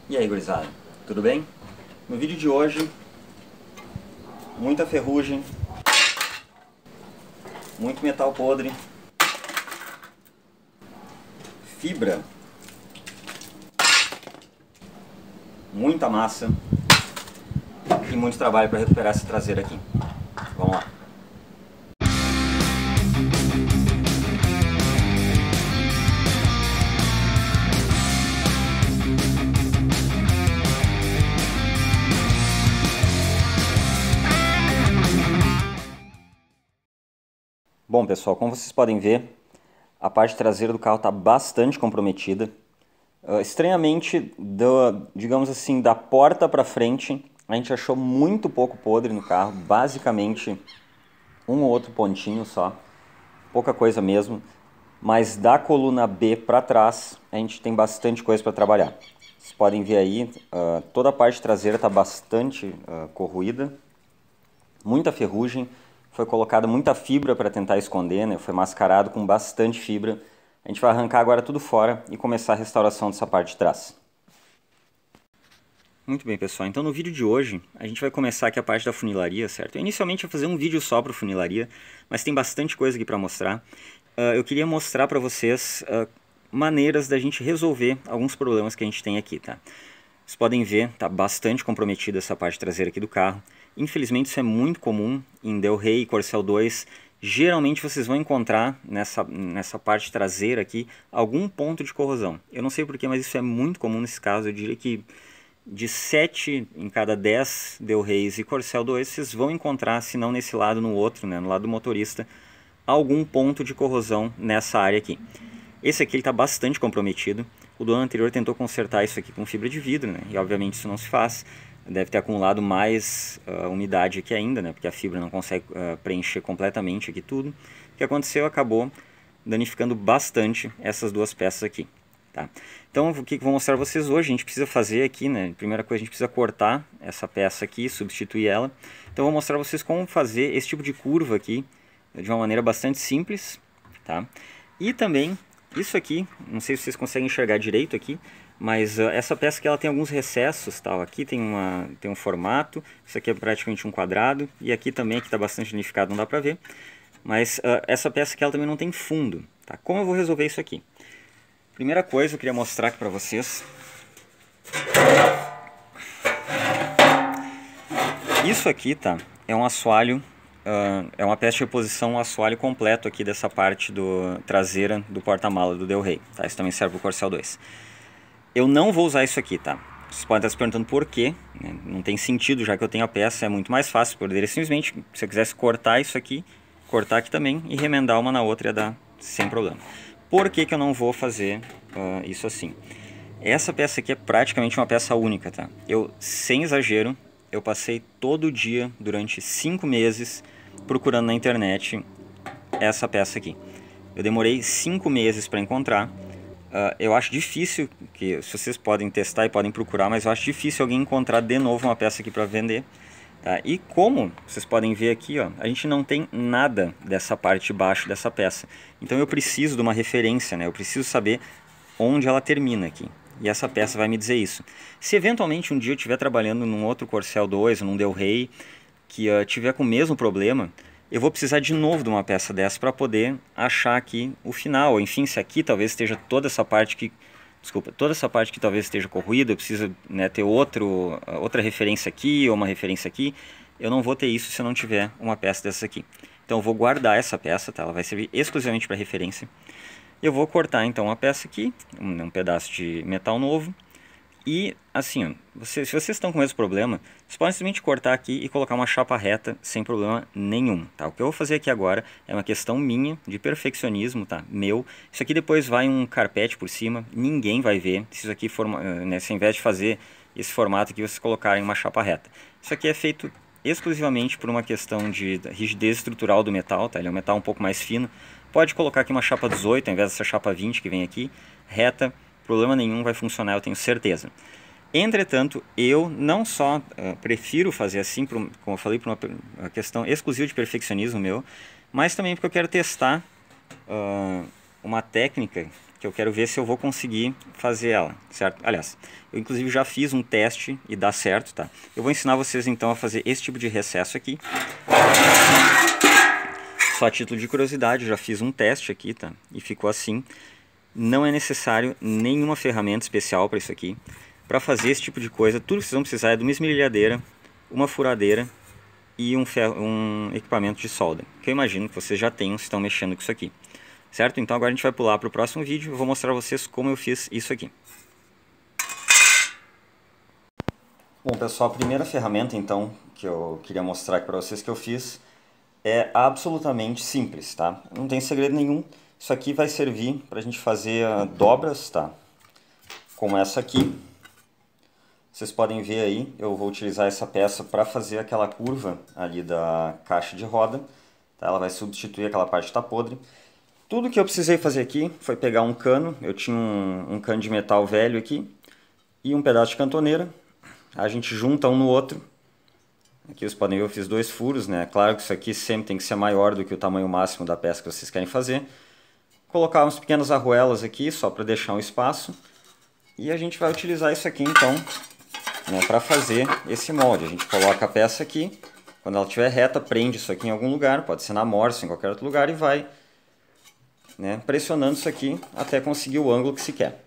E aí, gurizada, tudo bem? No vídeo de hoje, muita ferrugem, muito metal podre, fibra, muita massa e muito trabalho para recuperar essa traseira aqui. Vamos lá. Bom, pessoal, como vocês podem ver, a parte traseira do carro está bastante comprometida. Estranhamente, digamos assim, da porta para frente, a gente achou muito pouco podre no carro, basicamente um ou outro pontinho só, pouca coisa mesmo. Mas da coluna B para trás, a gente tem bastante coisa para trabalhar. Vocês podem ver aí, toda a parte traseira está bastante corroída, muita ferrugem. Foi colocada muita fibra para tentar esconder, né? Foi mascarado com bastante fibra. A gente vai arrancar agora tudo fora e começar a restauração dessa parte de trás. Muito bem, pessoal. Então no vídeo de hoje a gente vai começar aqui a parte da funilaria, certo? Eu inicialmente ia fazer um vídeo só para funilaria, mas tem bastante coisa aqui para mostrar. Eu queria mostrar para vocês maneiras da gente resolver alguns problemas que a gente tem aqui, tá? Vocês podem ver, tá bastante comprometida essa parte traseira aqui do carro. Infelizmente isso é muito comum em Del Rey e Corcel 2. Geralmente vocês vão encontrar nessa parte traseira aqui algum ponto de corrosão. Eu não sei porquê, mas isso é muito comum nesse caso. Eu diria que de 7 em cada 10 Del Reys e Corcel 2 vocês vão encontrar, se não nesse lado, no outro, né, no lado do motorista, algum ponto de corrosão nessa área aqui. Esse aqui está bastante comprometido. O dono anterior tentou consertar isso aqui com fibra de vidro, né? E obviamente isso não se faz. Deve ter acumulado mais umidade aqui ainda, né? Porque a fibra não consegue preencher completamente aqui tudo. O que aconteceu? Acabou danificando bastante essas duas peças aqui. Tá? Então o que eu vou mostrar para vocês hoje? A gente precisa fazer aqui, né? Primeira coisa, a gente precisa cortar essa peça aqui, substituir ela. Então eu vou mostrar para vocês como fazer esse tipo de curva aqui de uma maneira bastante simples, tá? E também isso aqui, não sei se vocês conseguem enxergar direito aqui, mas essa peça aqui ela tem alguns recessos, tal. Aqui tem um formato, isso aqui é praticamente um quadrado, e aqui também, aqui está bastante unificado, não dá pra ver. Mas essa peça aqui ela também não tem fundo, tá? Como eu vou resolver isso aqui? Primeira coisa, eu queria mostrar aqui pra vocês. Isso aqui, tá? É um assoalho. É uma peça de reposição, um assoalho completo aqui dessa parte traseira do porta-mala do Del Rey, tá? Isso também serve para o Corcel 2. Eu não vou usar isso aqui, tá? Vocês podem estar se perguntando por quê, né? Não tem sentido, já que eu tenho a peça, é muito mais fácil. Poderia simplesmente, se eu quisesse cortar isso aqui, cortar aqui também e remendar uma na outra ia dar sem problema. Por que que eu não vou fazer isso assim? Essa peça aqui é praticamente uma peça única, tá? Eu, sem exagero, eu passei todo dia durante 5 meses procurando na internet essa peça aqui. Eu demorei 5 meses para encontrar. Eu acho difícil, que se vocês podem testar e podem procurar, mas eu acho difícil alguém encontrar de novo uma peça aqui para vender. Tá? E como vocês podem ver aqui, ó, a gente não tem nada dessa parte de baixo dessa peça. Então eu preciso de uma referência, né? Eu preciso saber onde ela termina aqui. E essa peça vai me dizer isso. Se eventualmente um dia eu estiver trabalhando num outro Corcel 2, num Del Rey, que tiver com o mesmo problema, eu vou precisar de novo de uma peça dessa para poder achar aqui o final. Enfim, se aqui talvez esteja toda essa parte que... Desculpa, toda essa parte que talvez esteja corroída, eu preciso, né, ter outra referência aqui ou uma referência aqui. Eu não vou ter isso se eu não tiver uma peça dessa aqui. Então eu vou guardar essa peça, tá? Ela vai servir exclusivamente para referência. Eu vou cortar então a peça aqui, um pedaço de metal novo. E assim, ó, se vocês estão com esse problema, vocês podem simplesmente cortar aqui e colocar uma chapa reta sem problema nenhum, tá? O que eu vou fazer aqui agora é uma questão minha, de perfeccionismo, tá? Meu. Isso aqui depois vai um carpete por cima, ninguém vai ver. Se isso aqui for, né, se ao invés de fazer esse formato aqui, vocês colocarem uma chapa reta. Isso aqui é feito exclusivamente por uma questão de rigidez estrutural do metal, tá? Ele é um metal um pouco mais fino. Pode colocar aqui uma chapa 18 ao invés dessa chapa 20 que vem aqui, reta. Problema nenhum, vai funcionar, eu tenho certeza. Entretanto, eu não só prefiro fazer assim, como eu falei, por uma questão exclusiva de perfeccionismo meu, mas também porque eu quero testar uma técnica que eu quero ver se eu vou conseguir fazer ela, certo? Aliás, eu inclusive já fiz um teste e dá certo, tá? Eu vou ensinar vocês então a fazer esse tipo de recesso aqui. Só a título de curiosidade, eu já fiz um teste aqui, tá? E ficou assim. Não é necessário nenhuma ferramenta especial para isso aqui. Para fazer esse tipo de coisa, tudo que vocês vão precisar é de uma esmerilhadeira, uma furadeira e um equipamento de solda, que eu imagino que vocês já tenham se estão mexendo com isso aqui. Certo? Então agora a gente vai pular para o próximo vídeo, eu vou mostrar a vocês como eu fiz isso aqui. Bom pessoal, a primeira ferramenta então que eu queria mostrar aqui para vocês que eu fiz é absolutamente simples, tá? Não tem segredo nenhum. Isso aqui vai servir para a gente fazer dobras, tá? Como essa aqui. Vocês podem ver aí, eu vou utilizar essa peça para fazer aquela curva ali da caixa de roda. Tá? Ela vai substituir aquela parte que está podre. Tudo que eu precisei fazer aqui foi pegar um cano. Eu tinha um cano de metal velho aqui e um pedaço de cantoneira. A gente junta um no outro. Aqui vocês podem ver, eu fiz 2 furos, né? Claro que isso aqui sempre tem que ser maior do que o tamanho máximo da peça que vocês querem fazer. Colocar umas pequenas arruelas aqui, só para deixar um espaço. E a gente vai utilizar isso aqui então, né, para fazer esse molde. A gente coloca a peça aqui, quando ela estiver reta, prende isso aqui em algum lugar, pode ser na morsa, em qualquer outro lugar, e vai, né, pressionando isso aqui até conseguir o ângulo que se quer.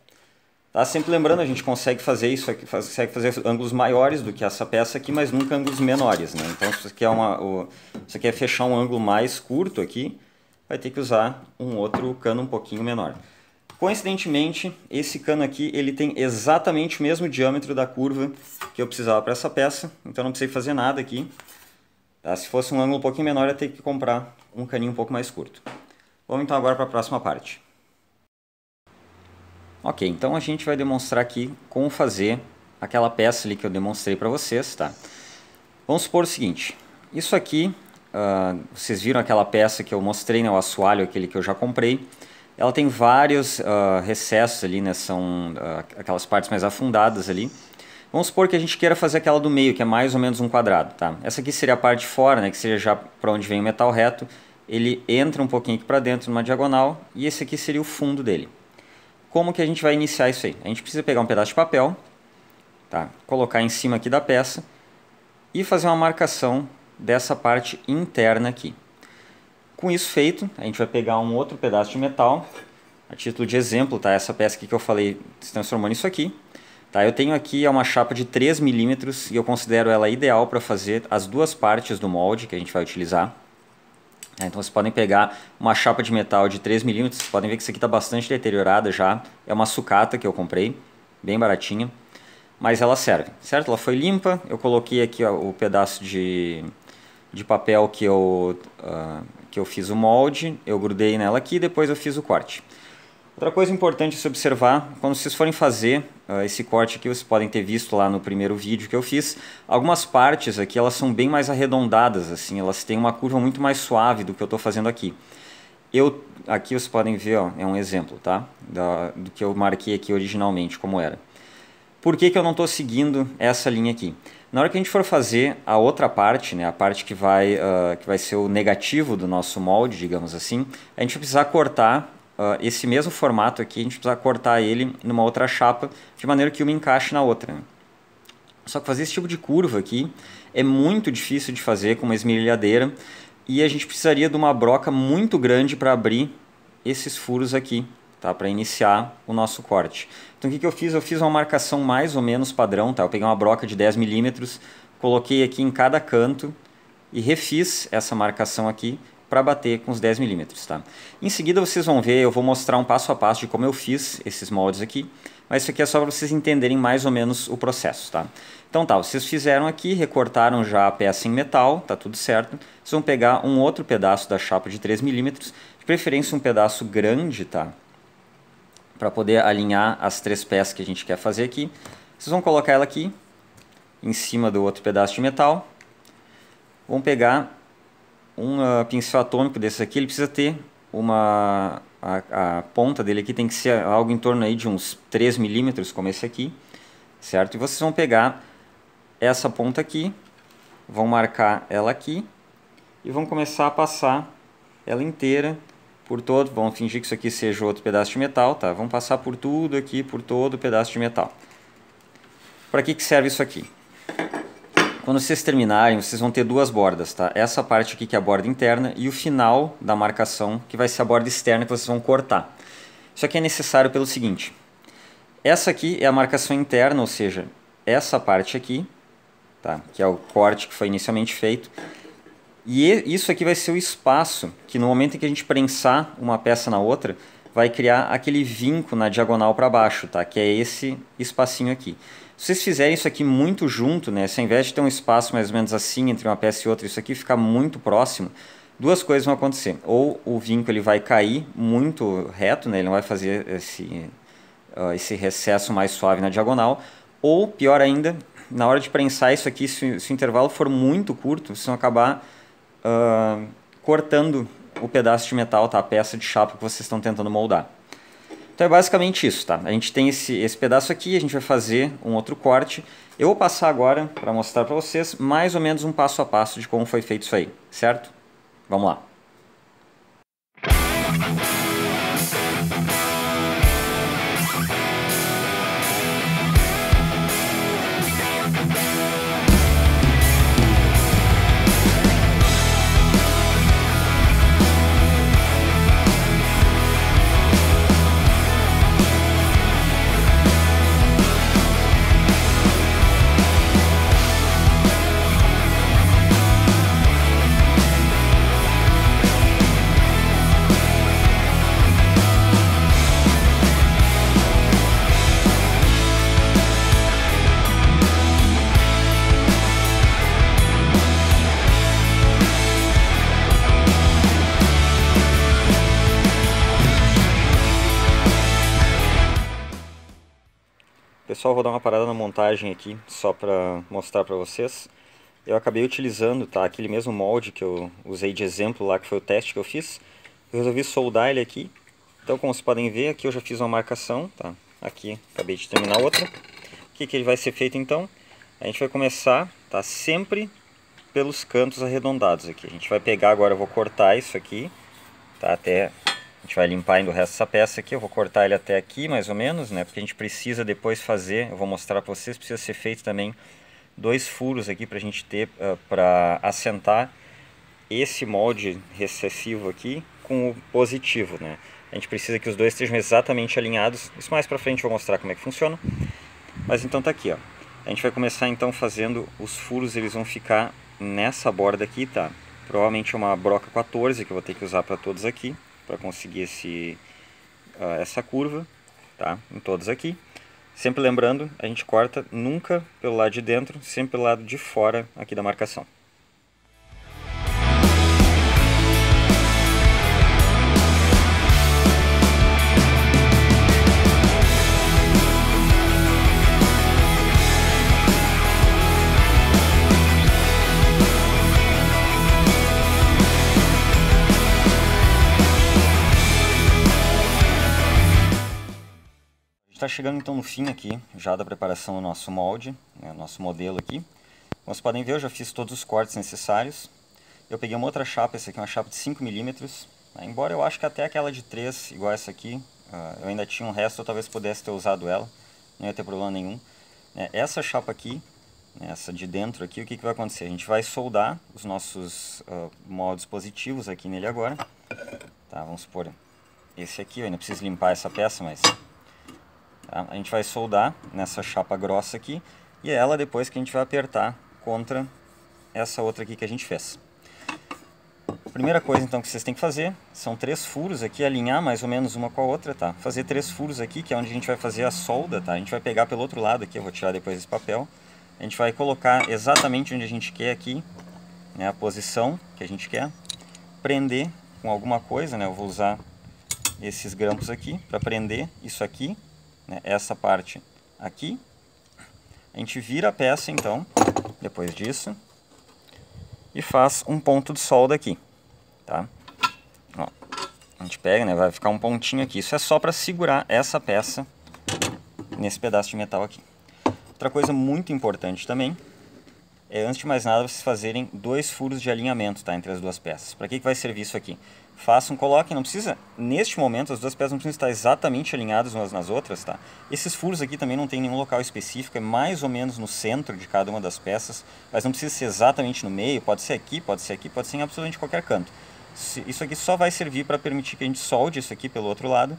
Tá? Sempre lembrando, a gente consegue fazer isso aqui, consegue fazer ângulos maiores do que essa peça aqui, mas nunca ângulos menores, né? Então se você quer fechar um ângulo mais curto aqui, vai ter que usar um outro cano um pouquinho menor. Coincidentemente, esse cano aqui ele tem exatamente o mesmo diâmetro da curva que eu precisava para essa peça, então não precisei fazer nada aqui. Tá? Se fosse um ângulo um pouquinho menor, eu ia ter que comprar um caninho um pouco mais curto. Vamos então agora para a próxima parte. Ok, então a gente vai demonstrar aqui como fazer aquela peça ali que eu demonstrei para vocês. Tá? Vamos supor o seguinte, isso aqui, vocês viram aquela peça que eu mostrei, né, o assoalho, aquele que eu já comprei. Ela tem vários recessos ali, né? São aquelas partes mais afundadas ali. Vamos supor que a gente queira fazer aquela do meio, que é mais ou menos um quadrado, tá? Essa aqui seria a parte de fora, né? Que seria já para onde vem o metal reto. Ele entra um pouquinho aqui para dentro numa diagonal e esse aqui seria o fundo dele. Como que a gente vai iniciar isso aí? A gente precisa pegar um pedaço de papel, tá? Colocar em cima aqui da peça e fazer uma marcação dessa parte interna aqui. Com isso feito, a gente vai pegar um outro pedaço de metal, a título de exemplo, tá? Essa peça aqui que eu falei se transformou nisso aqui. Tá? Eu tenho aqui uma chapa de 3 milímetros e eu considero ela ideal para fazer as duas partes do molde que a gente vai utilizar. Então vocês podem pegar uma chapa de metal de 3 milímetros, vocês podem ver que isso aqui está bastante deteriorada já. É uma sucata que eu comprei, bem baratinha, mas ela serve, certo? Ela foi limpa, eu coloquei aqui ó, o pedaço de papel que eu fiz o molde, eu grudei nela aqui e depois eu fiz o corte. Outra coisa importante a se observar, quando vocês forem fazer esse corte aqui, vocês podem ter visto lá no primeiro vídeo que eu fiz, algumas partes aqui elas são bem mais arredondadas, assim, elas têm uma curva muito mais suave do que eu estou fazendo aqui. Aqui vocês podem ver, ó, é um exemplo, tá? Do que eu marquei aqui originalmente, como era. Por que que eu não estou seguindo essa linha aqui? Na hora que a gente for fazer a outra parte, né, a parte que vai ser o negativo do nosso molde, digamos assim, a gente vai precisar cortar esse mesmo formato aqui, a gente precisa cortar ele numa outra chapa, de maneira que uma encaixe na outra. Né? Só que fazer esse tipo de curva aqui é muito difícil de fazer com uma esmerilhadeira e a gente precisaria de uma broca muito grande para abrir esses furos aqui, tá? Para iniciar o nosso corte. Então o que eu fiz? Eu fiz uma marcação mais ou menos padrão, tá? Eu peguei uma broca de 10 milímetros, coloquei aqui em cada canto e refiz essa marcação aqui para bater com os 10 milímetros, tá? Em seguida vocês vão ver, eu vou mostrar um passo a passo de como eu fiz esses moldes aqui, mas isso aqui é só para vocês entenderem mais ou menos o processo, tá? Então tá, vocês fizeram aqui, recortaram já a peça em metal, tá tudo certo. Vocês vão pegar um outro pedaço da chapa de 3 milímetros, de preferência um pedaço grande, tá? Para poder alinhar as 3 peças que a gente quer fazer aqui. Vocês vão colocar ela aqui, em cima do outro pedaço de metal. Vão pegar um pincel atômico desse aqui, ele precisa ter a ponta dele aqui tem que ser algo em torno aí de uns 3 milímetros, como esse aqui, certo? E vocês vão pegar essa ponta aqui, vão marcar ela aqui e vão começar a passar ela inteira por todo, vamos fingir que isso aqui seja outro pedaço de metal, tá? Vamos passar por tudo aqui, por todo o pedaço de metal. Para que serve isso aqui? Quando vocês terminarem, vocês vão ter duas bordas, tá? Essa parte aqui que é a borda interna e o final da marcação, que vai ser a borda externa que vocês vão cortar. Isso aqui é necessário pelo seguinte: essa aqui é a marcação interna, ou seja, essa parte aqui, tá? Que é o corte que foi inicialmente feito. E isso aqui vai ser o espaço que no momento em que a gente prensar uma peça na outra, vai criar aquele vinco na diagonal para baixo, tá? Que é esse espacinho aqui. Se vocês fizerem isso aqui muito junto, né? Se ao invés de ter um espaço mais ou menos assim entre uma peça e outra, isso aqui ficar muito próximo, duas coisas vão acontecer. Ou o vinco ele vai cair muito reto, né? Ele não vai fazer esse recesso mais suave na diagonal. Ou, pior ainda, na hora de prensar isso aqui, se o intervalo for muito curto, vocês vão acabar cortando o pedaço de metal, tá? A peça de chapa que vocês estão tentando moldar. Então é basicamente isso, tá? A gente tem esse pedaço aqui, a gente vai fazer um outro corte. Eu vou passar agora para mostrar para vocês mais ou menos um passo a passo de como foi feito isso aí, certo? Vamos lá. Pessoal, vou dar uma parada na montagem aqui, só para mostrar para vocês. Eu acabei utilizando, tá, aquele mesmo molde que eu usei de exemplo lá, que foi o teste que eu fiz. Eu resolvi soldar ele aqui. Então, como vocês podem ver, aqui eu já fiz uma marcação, tá? Aqui, acabei de terminar outra. O que ele vai ser feito então? A gente vai começar, tá, sempre pelos cantos arredondados aqui. A gente vai pegar agora, eu vou cortar isso aqui, tá, até... A gente vai limpar ainda o resto dessa peça aqui, eu vou cortar ele até aqui mais ou menos, né? Porque a gente precisa depois fazer, eu vou mostrar para vocês, precisa ser feito também 2 furos aqui para a gente ter, para assentar esse molde recessivo aqui com o positivo, né? A gente precisa que os dois estejam exatamente alinhados, isso mais para frente eu vou mostrar como é que funciona. Mas então tá aqui, ó. A gente vai começar então fazendo os furos, eles vão ficar nessa borda aqui, tá? Provavelmente é uma broca 14 que eu vou ter que usar para todos aqui, para conseguir essa curva, tá? Em todos aqui. Sempre lembrando, a gente corta nunca pelo lado de dentro, sempre pelo lado de fora aqui da marcação. Está chegando então no fim aqui, já da preparação do nosso molde, né, nosso modelo aqui. Como vocês podem ver, eu já fiz todos os cortes necessários. Eu peguei uma outra chapa, essa aqui é uma chapa de 5 mm, né, embora eu acho que até aquela de 3, igual essa aqui, eu ainda tinha um resto, eu talvez pudesse ter usado ela, não ia ter problema nenhum. Essa chapa aqui, essa de dentro aqui, o que vai acontecer? A gente vai soldar os nossos moldes positivos aqui nele agora. Tá, vamos supor, esse aqui, eu ainda preciso limpar essa peça, mas... Tá? A gente vai soldar nessa chapa grossa aqui e ela depois que a gente vai apertar contra essa outra aqui que a gente fez. A primeira coisa então que vocês têm que fazer são 3 furos aqui, alinhar mais ou menos uma com a outra, tá? Fazer 3 furos aqui, que é onde a gente vai fazer a solda, tá? A gente vai pegar pelo outro lado aqui, eu vou tirar depois esse papel. A gente vai colocar exatamente onde a gente quer aqui, né, a posição que a gente quer. Prender com alguma coisa, né? Eu vou usar esses grampos aqui para prender isso aqui. Essa parte aqui, a gente vira a peça então, depois disso, e faz um ponto de solda aqui, tá? Ó, a gente pega, né, vai ficar um pontinho aqui, isso é só para segurar essa peça nesse pedaço de metal aqui. Outra coisa muito importante também, antes de mais nada vocês fazerem 2 furos de alinhamento, tá, entre as duas peças. Para que vai servir isso aqui? façam, coloquem, não precisa, neste momento as duas peças não precisam estar exatamente alinhadas umas nas outras, tá? Esses furos aqui também não tem nenhum local específico, é mais ou menos no centro de cada uma das peças, mas não precisa ser exatamente no meio, pode ser aqui, pode ser aqui, pode ser em absolutamente qualquer canto. Isso aqui só vai servir para permitir que a gente solde isso aqui pelo outro lado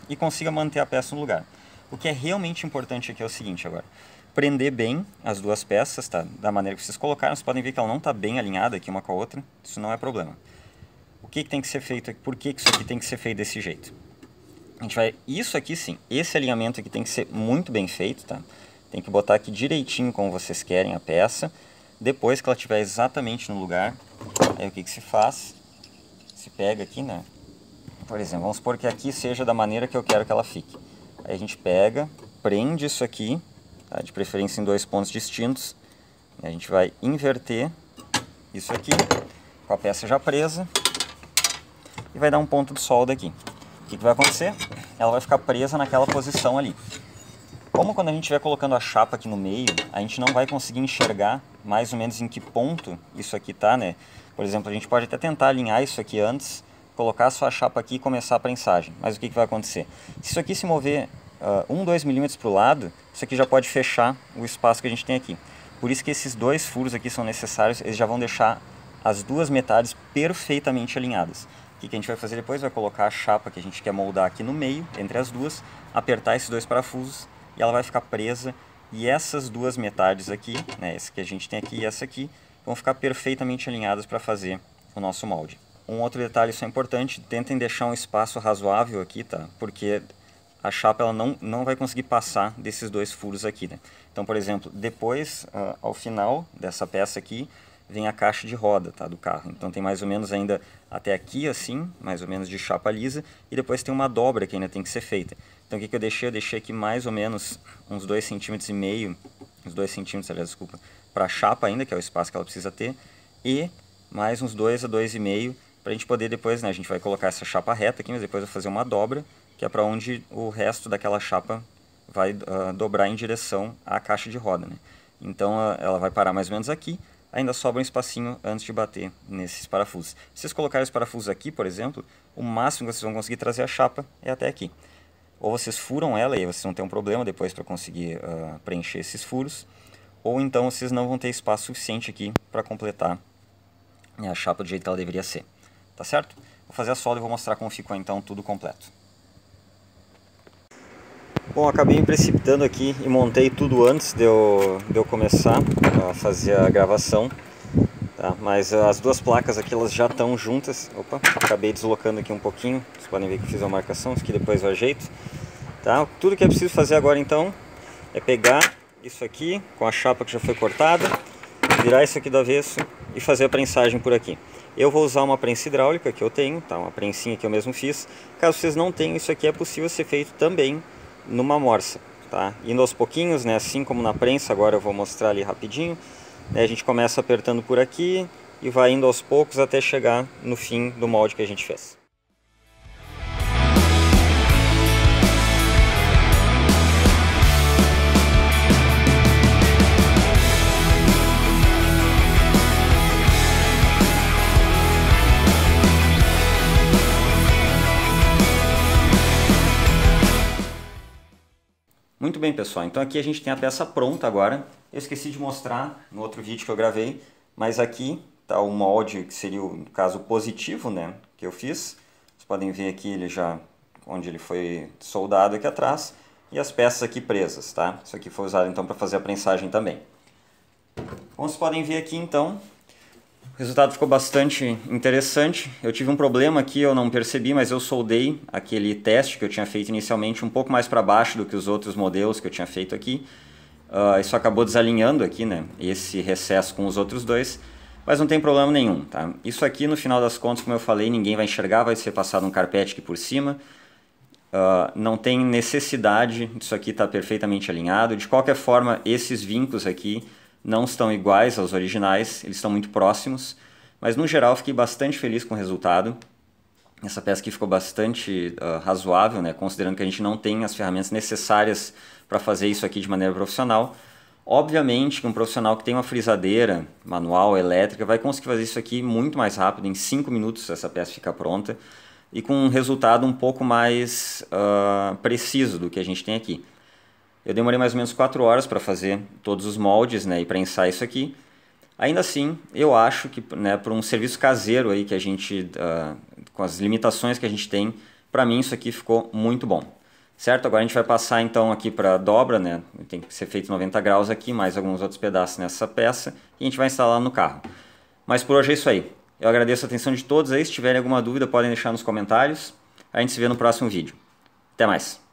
e consiga manter a peça no lugar. O que é realmente importante aqui é o seguinte agora, prender bem as duas peças, tá? Da maneira que vocês colocaram, vocês podem ver que ela não está bem alinhada aqui uma com a outra, isso não é problema. O que tem que ser feito aqui? Por que isso aqui tem que ser feito desse jeito? A gente vai, isso aqui sim, esse alinhamento aqui tem que ser muito bem feito, tá? Tem que botar aqui direitinho como vocês querem a peça. Depois que ela estiver exatamente no lugar, aí o que se faz? Se pega aqui, né? Por exemplo, vamos supor que aqui seja da maneira que eu quero que ela fique. Aí a gente pega, prende isso aqui, tá? De preferência em dois pontos distintos. A gente vai inverter isso aqui, com a peça já presa. E vai dar um ponto de solda aqui. O que vai acontecer? Ela vai ficar presa naquela posição ali. Como quando a gente estiver colocando a chapa aqui no meio, a gente não vai conseguir enxergar mais ou menos em que ponto isso aqui tá, né? Por exemplo, a gente pode até tentar alinhar isso aqui antes, colocar a sua chapa aqui e começar a prensagem. Mas o que vai acontecer? Se isso aqui se mover 2 milímetros para o lado, isso aqui já pode fechar o espaço que a gente tem aqui. Por isso que esses dois furos aqui são necessários, eles já vão deixar as duas metades perfeitamente alinhadas. O que a gente vai fazer depois? Vai colocar a chapa que a gente quer moldar aqui no meio, entre as duas, apertar esses dois parafusos e ela vai ficar presa. E essas duas metades aqui, né, essa que a gente tem aqui e essa aqui, vão ficar perfeitamente alinhadas para fazer o nosso molde. Um outro detalhe, isso é importante, tentem deixar um espaço razoável aqui, tá? Porque a chapa ela não vai conseguir passar desses dois furos aqui, né? Então, por exemplo, depois, ao final dessa peça aqui, vem a caixa de roda, tá, do carro. Então tem mais ou menos ainda até aqui assim, mais ou menos de chapa lisa, e depois tem uma dobra que ainda tem que ser feita. Então o que eu deixei? Eu deixei aqui mais ou menos uns 2,5 cm, uns 2 centímetros, aliás, desculpa, para a chapa ainda, que é o espaço que ela precisa ter, e mais uns 2 a 2,5 para a gente poder depois, né, a gente vai colocar essa chapa reta aqui, mas depois eu vou fazer uma dobra, que é para onde o resto daquela chapa vai dobrar em direção à caixa de roda, né? Então ela vai parar mais ou menos aqui, ainda sobra um espacinho antes de bater nesses parafusos. Se vocês colocarem os parafusos aqui, por exemplo, o máximo que vocês vão conseguir trazer a chapa é até aqui. Ou vocês furam ela e aí vocês vão ter um problema depois para conseguir preencher esses furos, ou então vocês não vão ter espaço suficiente aqui para completar a chapa do jeito que ela deveria ser. Tá certo? Vou fazer a solda e vou mostrar como ficou então tudo completo. Bom, acabei me precipitando aqui e montei tudo antes de eu começar a fazer a gravação, tá? Mas as duas placas aqui elas já estão juntas. Opa, acabei deslocando aqui um pouquinho, vocês podem ver que eu fiz uma marcação, isso aqui depois eu ajeito, tá? Tudo que é preciso fazer agora então é pegar isso aqui com a chapa que já foi cortada, virar isso aqui do avesso e fazer a prensagem por aqui. Eu vou usar uma prensa hidráulica que eu tenho, tá? Uma prensinha que eu mesmo fiz. Caso vocês não tenham, isso aqui é possível ser feito também numa morsa, tá? Indo aos pouquinhos, né? Assim como na prensa, agora eu vou mostrar ali rapidinho. A gente começa apertando por aqui e vai indo aos poucos até chegar no fim do molde que a gente fez. Muito bem, pessoal, então aqui a gente tem a peça pronta agora. Eu esqueci de mostrar no outro vídeo que eu gravei, mas aqui está o molde que seria o caso positivo, né, que eu fiz. Vocês podem ver aqui ele já, onde ele foi soldado aqui atrás, e as peças aqui presas, tá? Isso aqui foi usado então para fazer a prensagem também. Como vocês podem ver aqui então, o resultado ficou bastante interessante. Eu tive um problema aqui, eu não percebi, mas eu soldei aquele teste que eu tinha feito inicialmente um pouco mais para baixo do que os outros modelos que eu tinha feito aqui. Isso acabou desalinhando aqui, né, esse recesso com os outros dois, mas não tem problema nenhum, tá? Isso aqui, no final das contas, como eu falei, ninguém vai enxergar, vai ser passado um carpete aqui por cima. Não tem necessidade disso aqui estar perfeitamente alinhado. De qualquer forma, esses vincos aqui não estão iguais aos originais, eles estão muito próximos, mas no geral fiquei bastante feliz com o resultado. Essa peça aqui ficou bastante razoável, né, considerando que a gente não tem as ferramentas necessárias para fazer isso aqui de maneira profissional, Obviamente que um profissional que tem uma frisadeira manual, elétrica, vai conseguir fazer isso aqui muito mais rápido, em 5 minutos essa peça fica pronta e com um resultado um pouco mais preciso do que a gente tem aqui. Eu demorei mais ou menos 4 horas para fazer todos os moldes, né, e prensar isso aqui. Ainda assim, eu acho que, né, para um serviço caseiro aí que a gente, com as limitações que a gente tem, para mim isso aqui ficou muito bom. Certo? Agora a gente vai passar então aqui para a dobra, né? Tem que ser feito 90 graus aqui, mais alguns outros pedaços nessa peça, e a gente vai instalar no carro. Mas por hoje é isso aí. Eu agradeço a atenção de todos aí. Se tiverem alguma dúvida, podem deixar nos comentários. A gente se vê no próximo vídeo. Até mais!